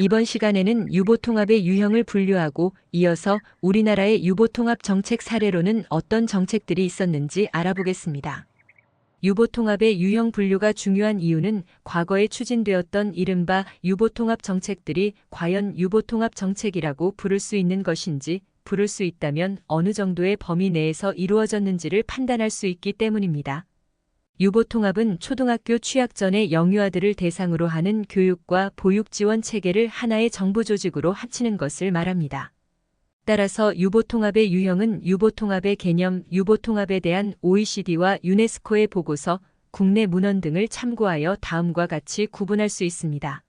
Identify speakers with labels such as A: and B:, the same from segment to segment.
A: 이번 시간에는 유보통합의 유형을 분류하고 이어서 우리나라의 유보통합 정책 사례로는 어떤 정책들이 있었는지 알아보겠습니다. 유보통합의 유형 분류가 중요한 이유는 과거에 추진되었던 이른바 유보통합 정책들이 과연 유보통합 정책이라고 부를 수 있는 것인지, 부를 수 있다면 어느 정도의 범위 내에서 이루어졌는지를 판단할 수 있기 때문입니다. 유보통합은 초등학교 취학 전의 영유아들을 대상으로 하는 교육과 보육 지원 체계를 하나의 정부 조직으로 합치는 것을 말합니다. 따라서 유보통합의 유형은 유보통합의 개념, 유보통합에 대한 OECD와 유네스코의 보고서, 국내 문헌 등을 참고하여 다음과 같이 구분할 수 있습니다.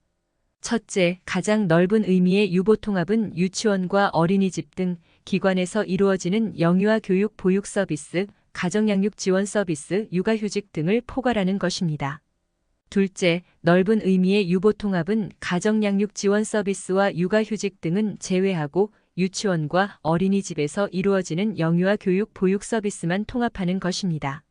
A: 첫째, 가장 넓은 의미의 유보통합은 유치원과 어린이집 등 기관에서 이루어지는 영유아 교육 보육 서비스, 가정양육 지원 서비스, 육아휴직 등을 포괄하는 것입니다. 둘째, 넓은 의미의 유보통합은 가정양육 지원 서비스와 육아휴직 등은 제외하고 유치원과 어린이집에서 이루어지는 영유아 교육 보육 서비스만 통합하는 것입니다.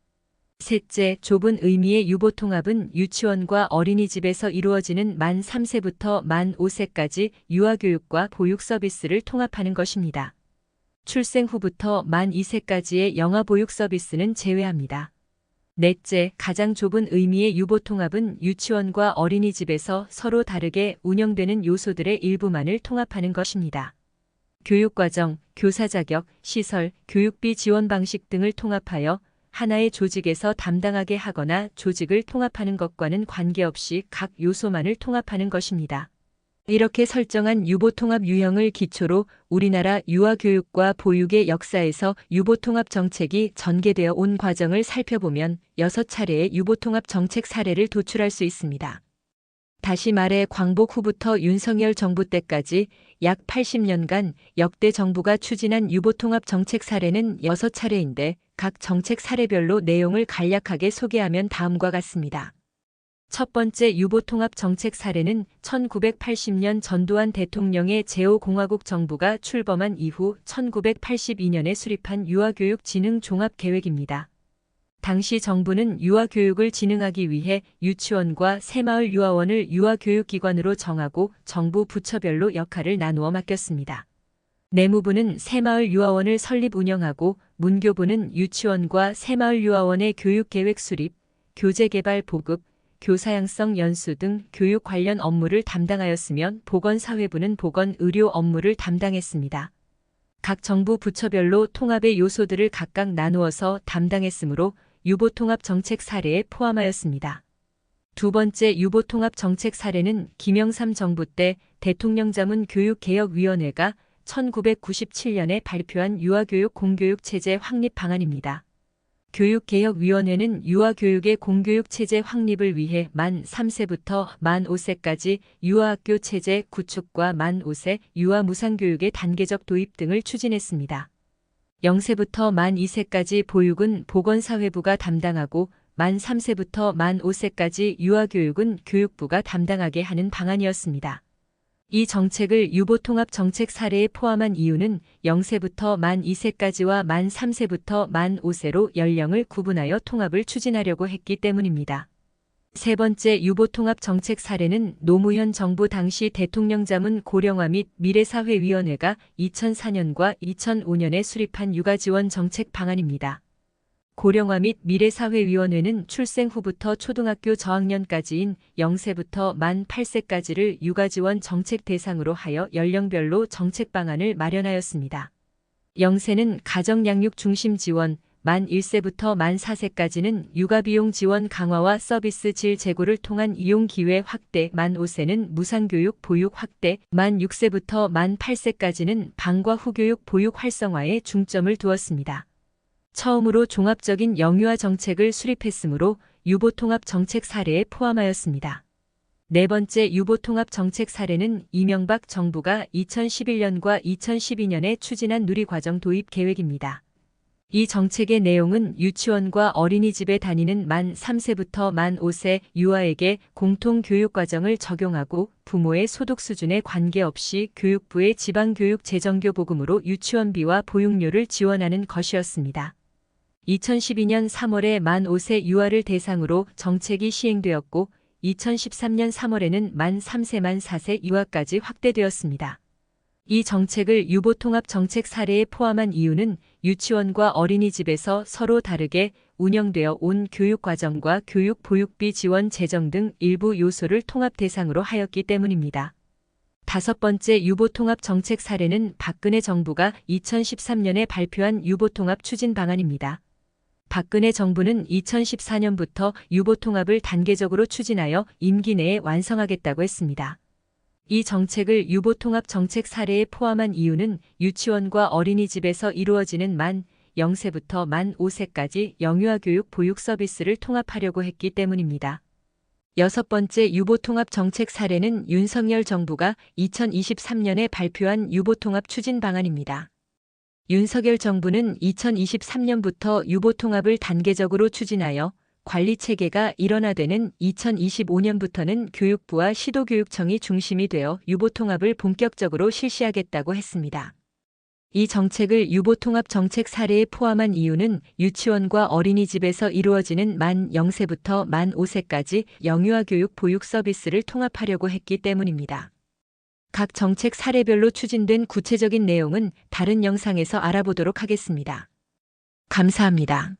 A: 셋째, 좁은 의미의 유보통합은 유치원과 어린이집에서 이루어지는 만 3세부터 만 5세까지 유아교육과 보육 서비스를 통합하는 것입니다. 출생 후부터 만 2세까지의 영아보육 서비스는 제외합니다. 넷째, 가장 좁은 의미의 유보통합은 유치원과 어린이집에서 서로 다르게 운영되는 요소들의 일부만을 통합하는 것입니다. 교육과정, 교사 자격, 시설, 교육비 지원 방식 등을 통합하여 하나의 조직에서 담당하게 하거나 조직을 통합하는 것과는 관계없이 각 요소만을 통합하는 것입니다. 이렇게 설정한 유보통합 유형을 기초로 우리나라 유아교육과 보육의 역사에서 유보통합 정책이 전개되어 온 과정을 살펴보면 6차례의 유보통합 정책 사례를 도출할 수 있습니다. 다시 말해 광복 후부터 윤석열 정부 때까지 약 80년간 역대 정부가 추진한 유보통합 정책 사례는 6차례인데 각 정책 사례별로 내용을 간략하게 소개하면 다음과 같습니다. 첫 번째 유보통합 정책 사례는 1980년 전두환 대통령의 제5공화국 정부가 출범한 이후 1982년에 수립한 유아교육진흥종합계획입니다. 당시 정부는 유아교육을 진흥하기 위해 유치원과 새마을 유아원을 유아교육기관으로 정하고 정부 부처별로 역할을 나누어 맡겼습니다. 내무부는 새마을 유아원을 설립 운영하고 문교부는 유치원과 새마을 유아원의 교육계획 수립, 교재개발 보급, 교사양성 연수 등 교육 관련 업무를 담당하였으며 보건사회부는 보건의료 업무를 담당했습니다. 각 정부 부처별로 통합의 요소들을 각각 나누어서 담당했으므로 유보통합 정책 사례에 포함하였습니다. 두 번째 유보통합 정책 사례는 김영삼 정부 때 대통령자문교육개혁위원회가 1997년에 발표한 유아교육 공교육체제 확립 방안입니다. 교육개혁위원회는 유아교육의 공교육체제 확립을 위해 만 3세부터 만 5세까지 유아학교 체제 구축과 만 5세 유아무상교육의 단계적 도입 등을 추진했습니다. 0세부터 만 2세까지 보육은 보건사회부가 담당하고 만 3세부터 만 5세까지 유아교육은 교육부가 담당하게 하는 방안이었습니다. 이 정책을 유보통합 정책 사례에 포함한 이유는 0세부터 만 2세까지와 만 3세부터 만 5세로 연령을 구분하여 통합을 추진하려고 했기 때문입니다. 세 번째 유보통합 정책 사례는 노무현 정부 당시 대통령자문 고령화 및 미래사회위원회가 2004년과 2005년에 수립한 육아지원 정책 방안입니다. 고령화 및 미래사회위원회는 출생 후부터 초등학교 저학년까지인 0세부터 만 8세까지를 육아지원 정책 대상으로 하여 연령별로 정책 방안을 마련하였습니다. 0세는 가정양육 중심 지원, 만 1세부터 만 4세까지는 육아비용 지원 강화와 서비스 질 제고를 통한 이용 기회 확대, 만 5세는 무상교육 보육 확대, 만 6세부터 만 8세까지는 방과 후교육 보육 활성화에 중점을 두었습니다. 처음으로 종합적인 영유아 정책을 수립했으므로 유보통합 정책 사례에 포함하였습니다. 네 번째 유보통합 정책 사례는 이명박 정부가 2011년과 2012년에 추진한 누리과정 도입 계획입니다. 이 정책의 내용은 유치원과 어린이집에 다니는 만 3세부터 만 5세 유아에게 공통교육과정을 적용하고 부모의 소득 수준에 관계없이 교육부의 지방교육 재정교 보금으로 유치원비와 보육료를 지원하는 것이었습니다. 2012년 3월에 만 5세 유아를 대상으로 정책이 시행되었고 2013년 3월에는 만 3세 만 4세 유아까지 확대되었습니다. 이 정책을 유보통합 정책 사례에 포함한 이유는 유치원과 어린이집에서 서로 다르게 운영되어 온 교육과정과 교육 보육비 지원 재정 등 일부 요소를 통합 대상으로 하였기 때문입니다. 다섯 번째 유보통합 정책 사례는 박근혜 정부가 2013년에 발표한 유보통합 추진 방안입니다. 박근혜 정부는 2014년부터 유보통합을 단계적으로 추진하여 임기 내에 완성하겠다고 했습니다. 이 정책을 유보통합 정책 사례에 포함한 이유는 유치원과 어린이집에서 이루어지는 만 0세부터 만 5세까지 영유아교육 보육 서비스를 통합하려고 했기 때문입니다. 여섯 번째 유보통합 정책 사례는 윤석열 정부가 2023년에 발표한 유보통합 추진 방안입니다. 윤석열 정부는 2023년부터 유보통합을 단계적으로 추진하여 관리체계가 일원화되는 2025년부터는 교육부와 시도교육청이 중심이 되어 유보통합을 본격적으로 실시하겠다고 했습니다. 이 정책을 유보통합 정책 사례에 포함한 이유는 유치원과 어린이집에서 이루어지는 만 0세부터 만 5세까지 영유아 교육 보육 서비스를 통합하려고 했기 때문입니다. 각 정책 사례별로 추진된 구체적인 내용은 다른 영상에서 알아보도록 하겠습니다. 감사합니다.